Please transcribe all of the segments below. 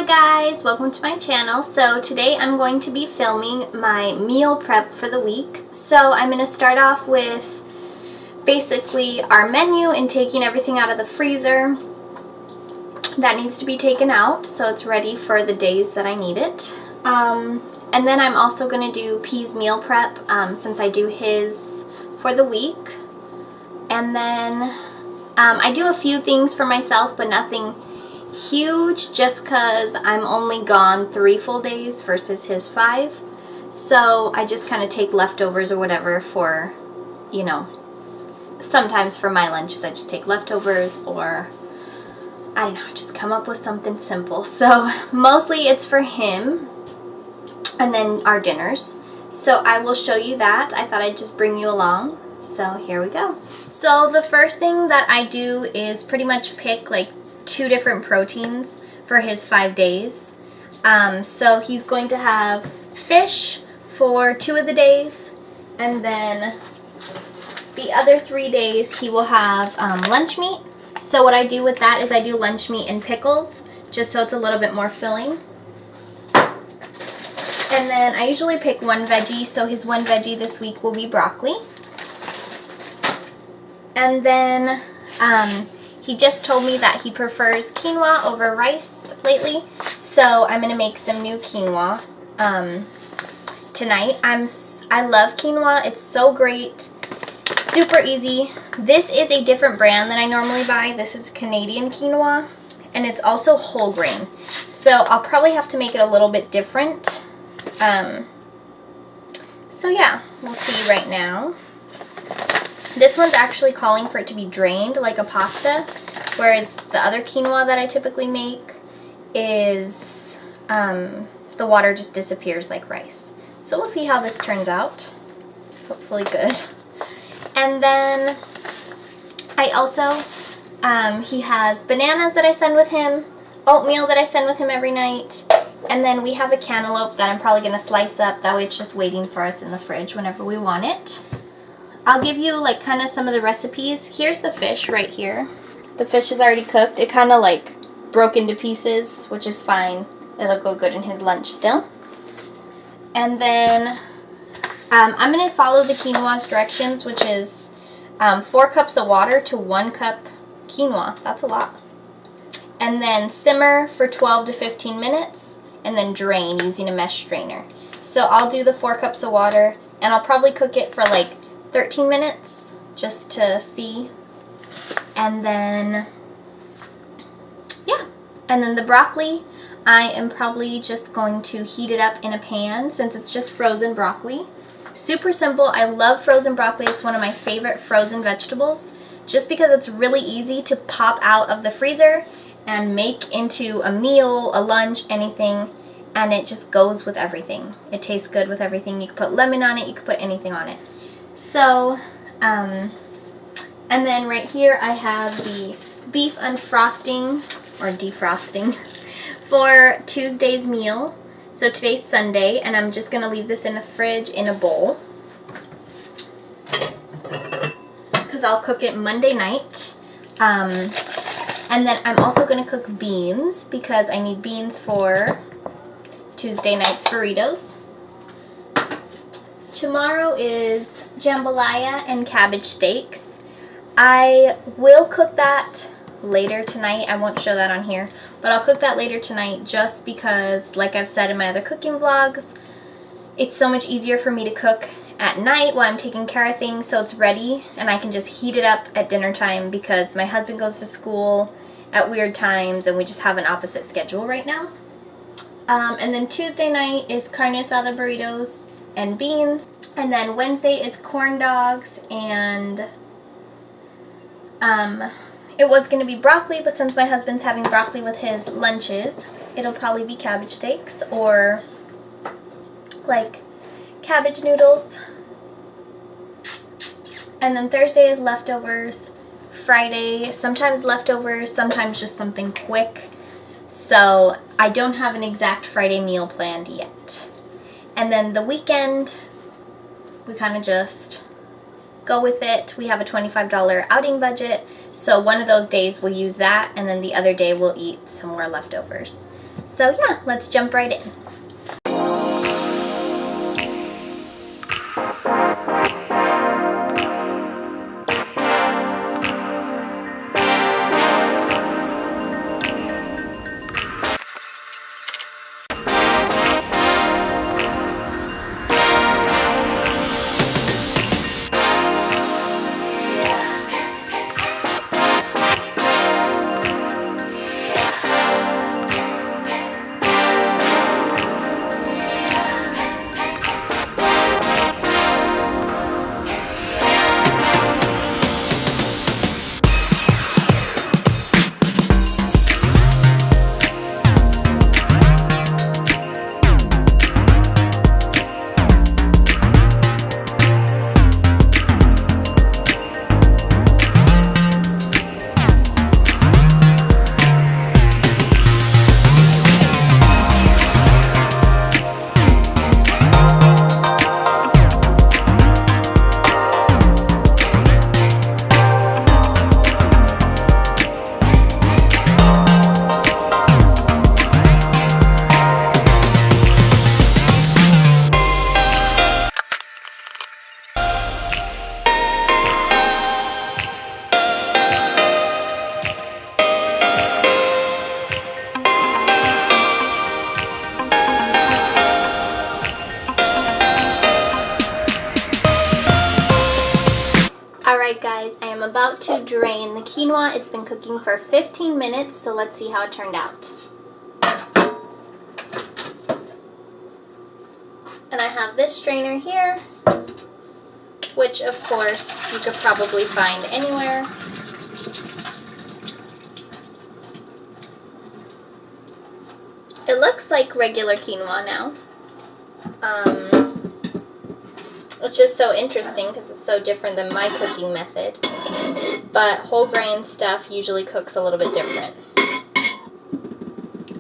guys, welcome to my channel. So today I'm going to be filming my meal prep for the week. So I'm going to start off with basically our menu and taking everything out of the freezer that needs to be taken out so it's ready for the days that I need it. And then I'm also going to do P's meal prep since I do his for the week. And then I do a few things for myself, but nothing huge, just because I'm only gone 3 full days versus his 5. So I just kind of take leftovers or whatever for, you know, sometimes for my lunches I just take leftovers, or I don't know, just come up with something simple. So mostly it's for him and then our dinners. So I will show you that. I thought I'd just bring you along. So here we go. So the first thing that I do is pretty much pick like 2 different proteins for his 5 days. So he's going to have fish for 2 of the days, and then the other 3 days he will have lunch meat. So what I do with that is I do lunch meat and pickles, just so it's a little bit more filling. And then I usually pick 1 veggie, so his 1 veggie this week will be broccoli. And then he just told me that he prefers quinoa over rice lately, so I'm going to make some new quinoa tonight. I love quinoa. It's so great. Super easy. This is a different brand than I normally buy. This is Canadian quinoa, and it's also whole grain. So I'll probably have to make it a little bit different. So yeah, we'll see right now. This one's actually calling for it to be drained like a pasta, whereas the other quinoa that I typically make is the water just disappears like rice. So we'll see how this turns out. Hopefully good. And then I also, he has bananas that I send with him, oatmeal that I send with him every night, and then we have a cantaloupe that I'm probably going to slice up. That way it's just waiting for us in the fridge whenever we want it. I'll give you like kind of some of the recipes. Here's the fish right here. The fish is already cooked. It kind of like broke into pieces, which is fine. It'll go good in his lunch still. And then I'm going to follow the quinoa's directions, which is 4 cups of water to 1 cup quinoa. That's a lot. And then simmer for 12 to 15 minutes and then drain using a mesh strainer. So I'll do the 4 cups of water, and I'll probably cook it for like 13 minutes just to see. And then yeah, and then the broccoli, I am probably just going to heat it up in a pan since it's just frozen broccoli. Super simple. I love frozen broccoli. It's one of my favorite frozen vegetables just because it's really easy to pop out of the freezer and make into a meal, a lunch, anything, and it just goes with everything. It tastes good with everything. You can put lemon on it, you can put anything on it. So, and then right here I have the beef unfrosting or defrosting for Tuesday's meal. So today's Sunday, and I'm just going to leave this in the fridge in a bowl because I'll cook it Monday night. And then I'm also going to cook beans because I need beans for Tuesday night's burritos. Tomorrow is jambalaya and cabbage steaks. I will cook that later tonight. I won't show that on here, but I'll cook that later tonight just because, like I've said in my other cooking vlogs, it's so much easier for me to cook at night while I'm taking care of things, so it's ready and I can just heat it up at dinner time because my husband goes to school at weird times and we just have an opposite schedule right now. And then Tuesday night is carne asada burritos and beans, and then Wednesday is corn dogs, and it was going to be broccoli, but since my husband's having broccoli with his lunches, it'll probably be cabbage steaks or like cabbage noodles. And then Thursday is leftovers. Friday, sometimes leftovers, sometimes just something quick. So I don't have an exact Friday meal planned yet. And then the we kind of just go with it. We have a $25 outing budget, so one of those days we'll use that, and then the other day we'll eat some more leftovers. So yeah, let's jump right in. Alright guys, I am about to drain the quinoa. It's been cooking for 15 minutes, so let's see how it turned out. And I have this strainer here, which of course you could probably find anywhere. It looks like regular quinoa now. It's just so interesting because it's so different than my cooking method. But whole grain stuff usually cooks a little bit different.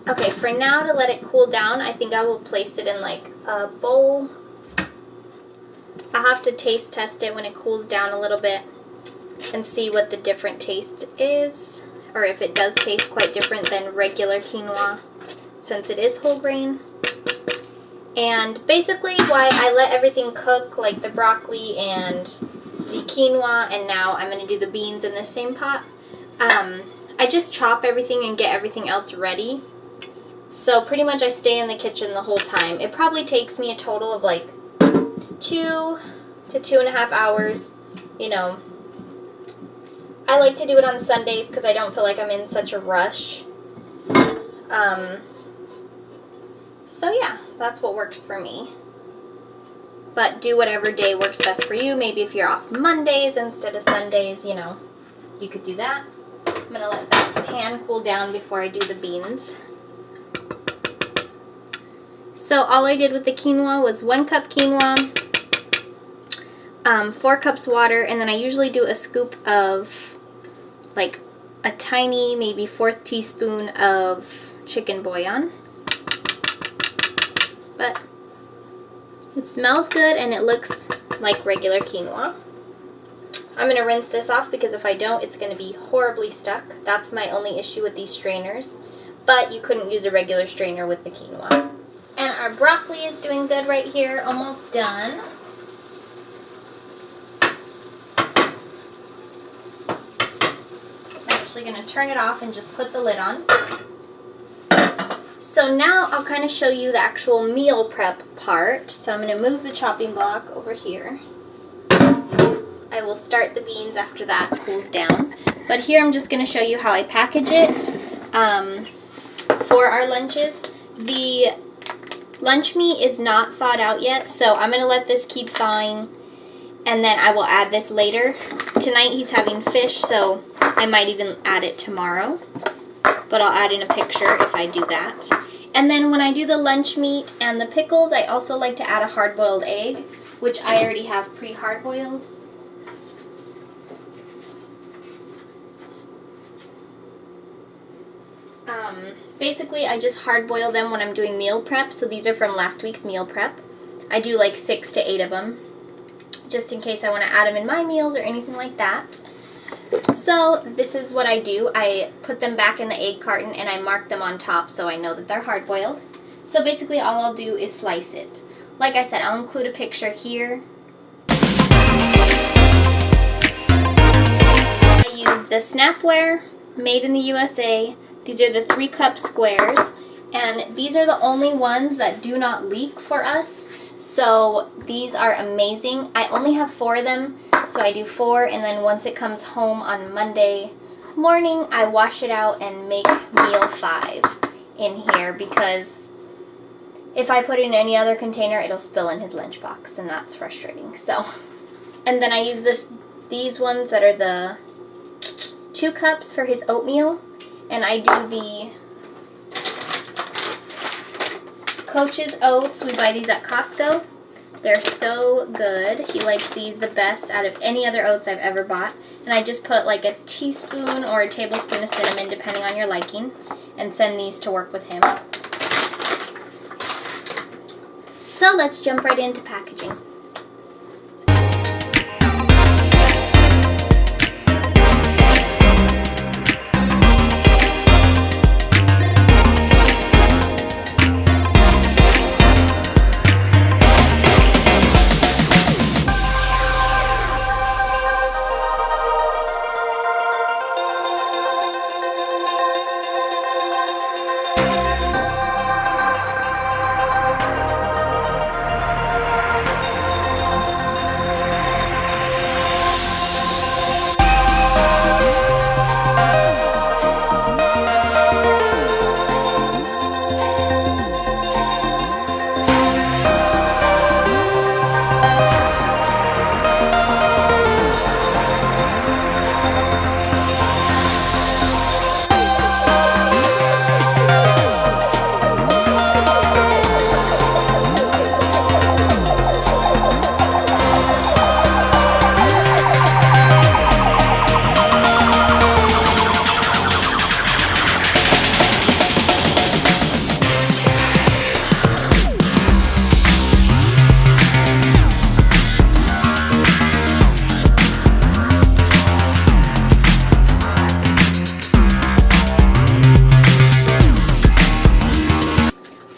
Okay, for now, to let it cool down, I think I will place it in like a bowl. I'll have to taste test it when it cools down a little bit and see what the different taste is, or if it does taste quite different than regular quinoa since it is whole grain. And basically why I let everything cook, like the broccoli and the quinoa, and now I'm going to do the beans in the same pot. I just chop everything and get everything else ready. So pretty much I stay in the kitchen the whole time. It probably takes me a total of like 2 to 2.5 hours. You know, I like to do it on Sundays because I don't feel like I'm in such a rush. So yeah, that's what works for me. But do whatever day works best for you. Maybe if you're off Mondays instead of Sundays, you know, you could do that. I'm going to let that pan cool down before I do the beans. So all I did with the quinoa was 1 cup quinoa, 4 cups water, and then I usually do a scoop of like a tiny, maybe 1/4 teaspoon of chicken bouillon. But it smells good and it looks like regular quinoa. I'm going to rinse this off because if I don't, it's going to be horribly stuck. That's my only issue with these strainers. But you couldn't use a regular strainer with the quinoa. And our broccoli is doing good right here, almost done. I'm actually going to turn it off and just put the lid on. So now I'll kind of show you the actual meal prep part. So I'm going to move the chopping block over here. I will start the beans after that cools down. But here I'm just going to show you how I package it for our lunches. The lunch meat is not thawed out yet, so I'm going to let this keep thawing, and then I will add this later. Tonight he's having fish, so I might even add it tomorrow, but I'll add in a picture if I do that. And then when I do the lunch meat and the pickles, I also like to add a hard-boiled egg, which I already have pre-hard-boiled. Basically, I just hard-boil them when I'm doing meal prep, so these are from last week's meal prep. I do like 6 to 8 of them, just in case I want to add them in my meals or anything like that. So this is what I do. I put them back in the egg carton and I mark them on top so I know that they're hard boiled. So basically all I'll do is slice it. Like I said, I'll include a picture here. I use the Snapware, made in the USA. These are the 3-cup squares, and these are the only ones that do not leak for us. So these are amazing. I only have 4 of them, so I do 4, and then once it comes home on Monday morning, I wash it out and make meal 5 in here, because if I put it in any other container, it'll spill in his lunchbox, and that's frustrating. So, and then I use these ones that are the 2 cups for his oatmeal, and I do the Coach's Oats. We buy these at Costco. They're so good. He likes these the best out of any other oats I've ever bought. And I just put like a teaspoon or a tablespoon of cinnamon, depending on your liking, and send these to work with him. So let's jump right into packaging.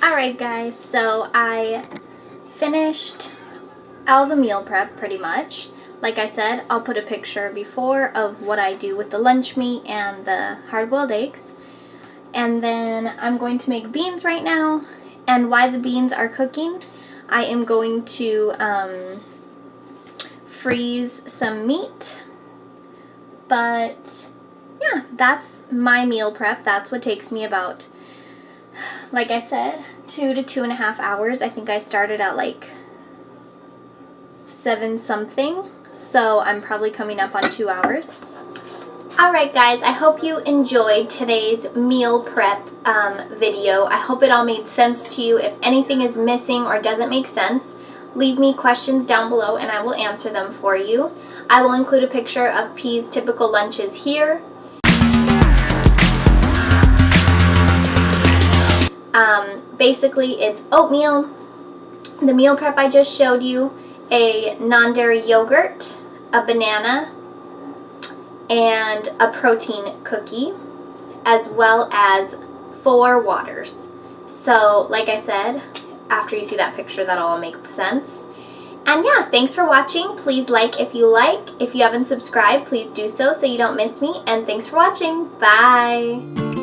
Alright guys, so I finished all the meal prep pretty much. Like I said, I'll put a picture before of what I do with the lunch meat and the hard-boiled eggs. And then I'm going to make beans right now. And while the beans are cooking, I am going to freeze some meat. But yeah, that's my meal prep. That's what takes me about, like I said, 2 to 2.5 hours. I think I started at like 7 something, so I'm probably coming up on 2 hours. Alright guys, I hope you enjoyed today's meal prep video. I hope it all made sense to you. If anything is missing or doesn't make sense, leave me questions down below and I will answer them for you. I will include a picture of P's typical lunches here. Basically, it's oatmeal, the meal prep I just showed you, a non-dairy yogurt, a banana, and a protein cookie, as well as 4 waters. So, like I said, after you see that picture, that'll all make sense. And yeah, thanks for watching. Please like if you like. If you haven't subscribed, please do so you don't miss me. And thanks for watching. Bye!